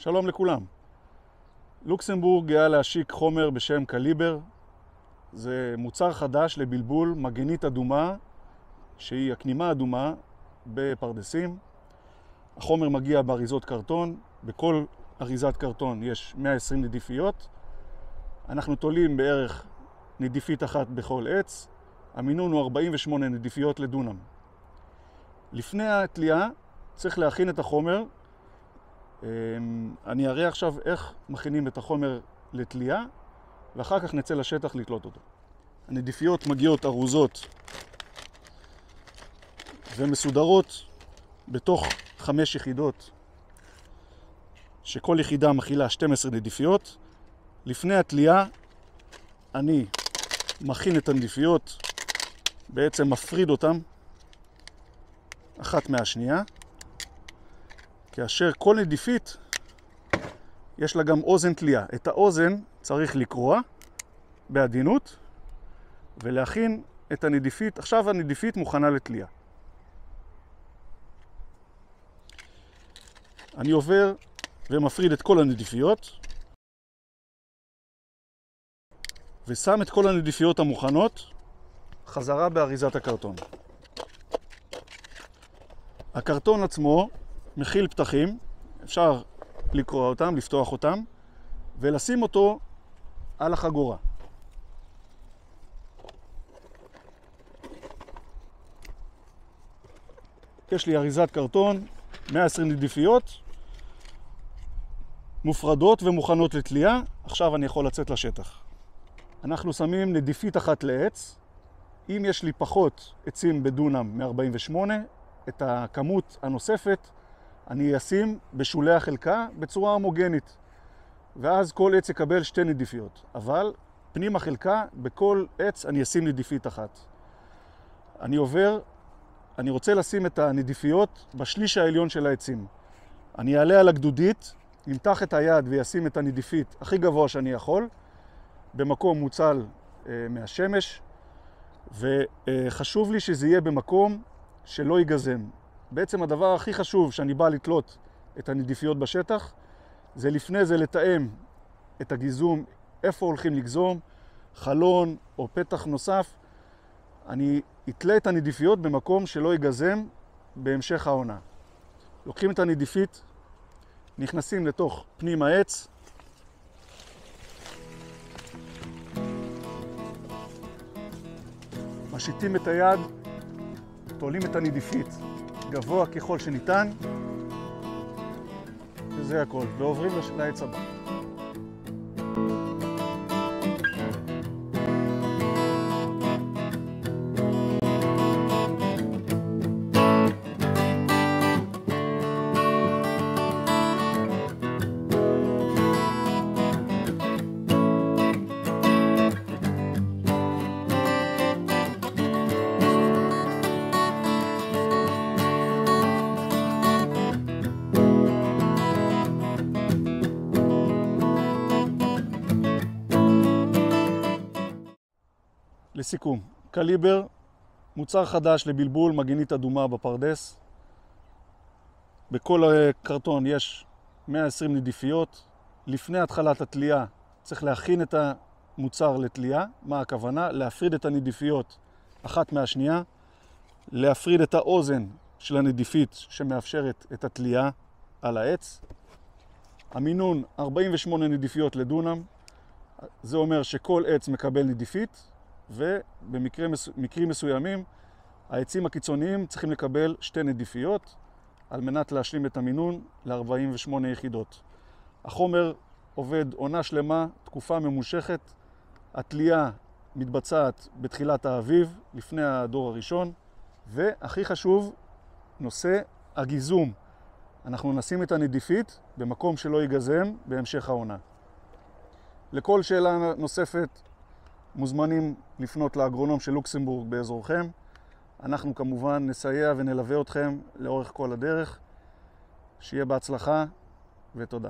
שלום לכולם. לוקסמבורג גאה להשיק חומר בשם קליבר. זה מוצר חדש לבלבול מגנית אדומה, שהיא הכנימה אדומה בפרדסים. החומר מגיע באריזות קרטון. בכל אריזת קרטון יש 120 נדיפיות. אנחנו תולים בערך נדיפית אחת בכל עץ. המינון הוא 48 נדיפיות לדונם. לפני התלייה צריך להכין את החומר. אני אראה עכשיו איך מכינים את החומר לתלייה, ואחר כך נצא לשטח לתלות אותו. הנדיפיות מגיעות ארוזות ומסודרות בתוך 5 יחידות, שכל יחידה מכילה 12 נדיפיות. לפני התלייה אני מכין את הנדיפיות, בעצם מפריד אותן אחת מהשנייה, כאשר כל נדיפית יש לה גם אוזן תלייה. את האוזן צריך לקרוע בעדינות ולהכין את הנדיפית. עכשיו הנדיפית מוכנה לתלייה. אני עובר ומפריד את כל הנדיפיות ושם את כל הנדיפיות המוכנות חזרה באריזת הקרטון. הקרטון עצמו מכיל פתחים, אפשר לקרוע אותם, לפתוח אותם ולשים אותו על החגורה. יש לי אריזת קרטון, 120 נדיפיות מופרדות ומוכנות לתלייה. עכשיו אני יכול לצאת לשטח. אנחנו שמים נדיפית אחת לעץ. אם יש לי פחות עצים בדונם מ-48, את הכמות הנוספת אני אשים בשולי החלקה בצורה הומוגנית, ואז כל עץ יקבל 2 נדיפיות. אבל פנים החלקה, בכל עץ אני אשים נדיפית אחת. אני רוצה לשים את הנדיפיות בשליש העליון של העצים. אני אעלה על הגדודית, נמתח את היד וישים את הנדיפית הכי גבוה שאני יכול, במקום מוצל מהשמש, וחשוב לי שזה יהיה במקום שלא ייגזם. בעצם הדבר הכי חשוב שאני בא לתלות את הנדיפיות בשטח, זה לפני זה לתאם את הגיזום, איפה הולכים לגזום, חלון או פתח נוסף. אני אתלה את הנדיפיות במקום שלא ייגזם בהמשך העונה. לוקחים את הנדיפית, נכנסים לתוך פנים העץ, משיטים את היד, תולים את הנדיפית גבוה ככל שניתן, וזה הכל, ועוברים לעץ הבא. לסיכום, קליבר, מוצר חדש לבלבול מגנית אדומה בפרדס. בכל הקרטון יש 120 נדיפיות. לפני התחלת התלייה צריך להכין את המוצר לתלייה. מה הכוונה? להפריד את הנדיפיות אחת מהשנייה, להפריד את האוזן של הנדיפית שמאפשרת את התלייה על העץ. המינון 48 נדיפיות לדונם. זה אומר שכל עץ מקבל נדיפית, ובמקרים מסוימים העצים הקיצוניים צריכים לקבל 2 נדיפיות על מנת להשלים את המינון ל-48 יחידות. החומר עובד עונה שלמה, תקופה ממושכת. התלייה מתבצעת בתחילת האביב, לפני הדור הראשון, והכי חשוב, נושא הגיזום. אנחנו נשים את הנדיפית במקום שלא ייגזם בהמשך העונה. לכל שאלה נוספת מוזמנים לפנות לאגרונום של לוקסמבורג באזורכם. אנחנו כמובן נסייע ונלווה אתכם לאורך כל הדרך. שיהיה בהצלחה ותודה.